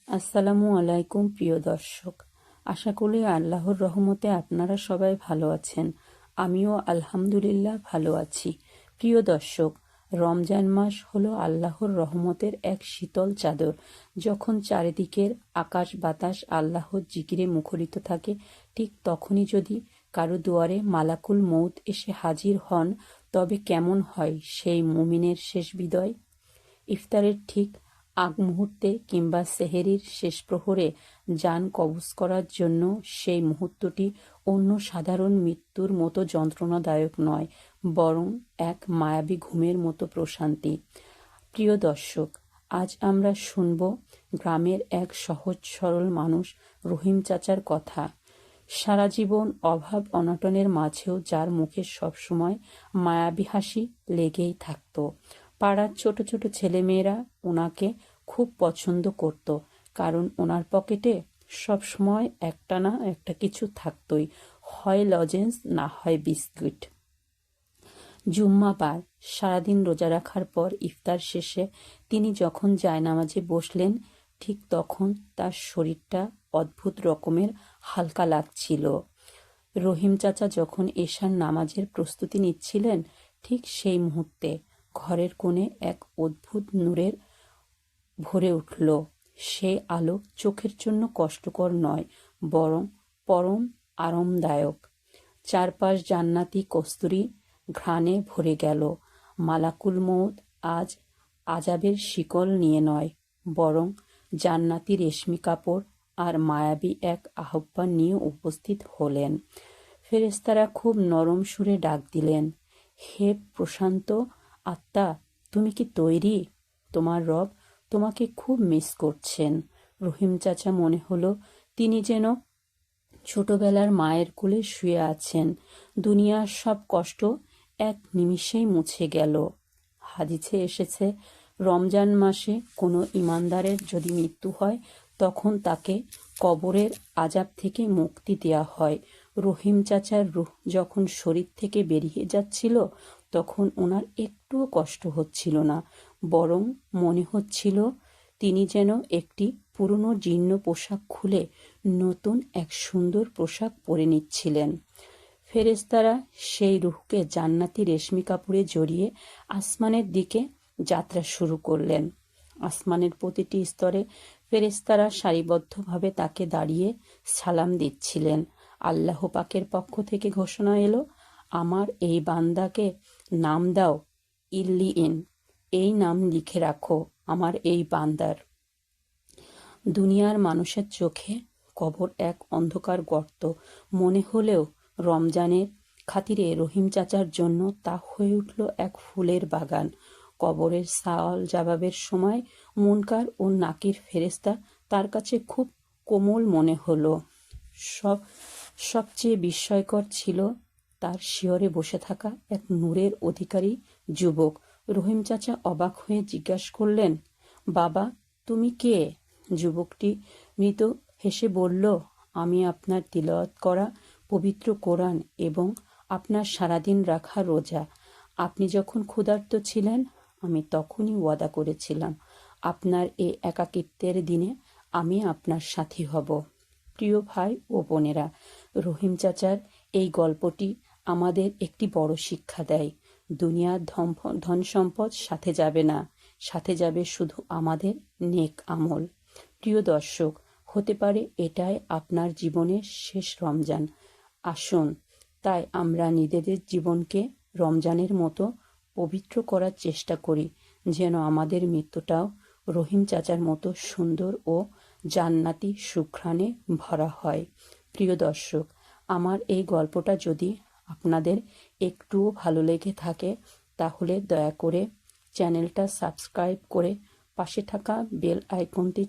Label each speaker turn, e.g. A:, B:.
A: আসসালামু আলাইকুম প্রিয় দর্শক, আশা করি আল্লাহর রহমতে আপনারা সবাই ভালো আছেন। আমিও আলহামদুলিল্লাহ ভালো আছি। প্রিয় দর্শক, রমজান মাস হলো আল্লাহর রহমতের এক শীতল চাদর। যখন চারিদিকের আকাশ বাতাস আল্লাহর জিকিরে মুখরিত থাকে, ঠিক তখনই যদি কারো দুয়ারে মালাকুল মউত এসে হাজির হন, তবে কেমন হয় সেই মুমিনের শেষ বিদায়। ইফতারের ঠিক আগ মুহূর্তে কিংবা সেহেরির শেষ প্রহরে যান কবজ করার জন্য সেই মুহূর্তটি অন্য সাধারণ মৃত্যুর মতো যন্ত্রণাদায়ক নয়, বরং এক মায়াবী ঘুমের মতো প্রশান্তি। প্রিয় দর্শক, আজ আমরা শুনব গ্রামের এক সহজ সরল মানুষ রহিম চাচার কথা। সারা জীবন অভাব অনটনের মাঝেও যার মুখে সবসময় মায়াবী হাসি লেগেই থাকত। পাড়ার ছোট ছোট ছেলেমেয়েরা ওনাকে খুব পছন্দ করত, কারণ ওনার পকেটে সবসময় একটা না একটা কিছু থাকতই, হয় লজেন্স না হয় বিস্কুট। জুম্মাবার সারাদিন রোজা রাখার পর ইফতার শেষে তিনি যখন জায়নামাজে বসলেন, ঠিক তখন তার শরীরটা অদ্ভুত রকমের হালকা লাগছিল। রহিম চাচা যখন এশার নামাজের প্রস্তুতি নিচ্ছিলেন, ঠিক সেই মুহূর্তে ঘরের কোণে এক অদ্ভুত নূরের ভরে উঠল। সে আলো চোখের জন্য কষ্টকর নয়, বরং পরম আরামদায়ক। চারপাশ জান্নাতি কস্তুরী ঘ্রাণে ভরে গেল। মালাকুল মউত আজ আজাবের শিকল নিয়ে নয়, বরং জান্নাতি রেশমি কাপড় আর মায়াবী এক আহ্বান নিয়ে উপস্থিত হলেন। ফেরেশতারা খুব নরম সুরে ডাক দিলেন, হে প্রশান্ত আত্মা, তুমি কি তৈরি? তোমার রব তোমাকে খুব মিস করছেন। রহিম চাচা মনে হলো তিনি যেন ছোটবেলার মায়ের কোলে শুয়ে আছেন। দুনিয়ার সব কষ্ট এক নিমিষেই মুছে গেল। হাদিসে এসেছে, রমজান মাসে কোনো ইমানদারের যদি মৃত্যু হয়, তখন তাকে কবরের আযাব থেকে মুক্তি দেয়া হয়। রহিম চাচার রূহ যখন শরীর থেকে বেরিয়ে যাচ্ছিল, তখন ওনার একটুও কষ্ট হচ্ছিল না, বরং মনে হচ্ছিল তিনি যেন একটি পুরনো জীর্ণ পোশাক খুলে নতুন এক সুন্দর পোশাক পরে নিচ্ছিলেন। ফেরেশতারা সেই রূহকে জান্নাতি রেশমি কাপড়ে জড়িয়ে আসমানের দিকে যাত্রা শুরু করলেন। আসমানের প্রতিটি স্তরে ফেরেশতারা সারিবদ্ধভাবে তাকে দাঁড়িয়ে সালাম দিচ্ছিলেন। আল্লাহ পাকের পক্ষ থেকে ঘোষণা এলো, আমার এই বান্দাকে নাম দাও ইল্লিইন, এই নাম লিখে রাখো আমার এই বান্দার। দুনিয়ার মানুষের চোখে কবর এক অন্ধকার গর্ত মনে হলেও রমজানের খাতিরে রহিম চাচার জন্য তা হয়ে উঠল এক ফুলের বাগান। কবরের সওয়াল জবাবের সময় মুনকার ও নাকির ফেরেশতা তার কাছে খুব কোমল মনে হলো। সবচেয়ে বিস্ময়কর ছিল তার শিয়রে বসে থাকা এক নূরের অধিকারী যুবক। রহিম চাচা অবাক হয়ে জিজ্ঞাসা করলেন, বাবা, তুমি কে? যুবকটি মৃদু হেসে বলল, আমি আপনার তিলাওয়াত করা পবিত্র কোরআন এবং আপনার সারাদিন রাখা রোজা। আপনি যখন ক্ষুধার্ত ছিলেন, আমি তখনই ওয়াদা করেছিলাম আপনার এই একাকিত্বের দিনে আমি আপনার সাথী হব। প্রিয় ভাই ও বোনেরা, রহিম চাচার এই গল্পটি আমাদের একটি বড় শিক্ষা দেয়। দুনিয়ার ধন সম্পদ সাথে যাবে না, সাথে যাবে শুধু আমাদের নেক আমল। প্রিয় দর্শক, হতে পারে এটাই আপনার জীবনের শেষ রমজান। আসুন তাই আমরা নিজেদের জীবনকে রমজানের মতো পবিত্র করার চেষ্টা করি, যেন আমাদের মৃত্যুটাও রহিম চাচার মতো সুন্দর ও জান্নাতি সুঘ্রাণে ভরা হয়। প্রিয় দর্শক, আমার এই গল্পটা যদি আপনাদের একটুও ভালো লেগে থাকে, তাহলে দয়া করে চ্যানেলটা সাবস্ক্রাইব করে পাশে থাকা বেল আইকনটি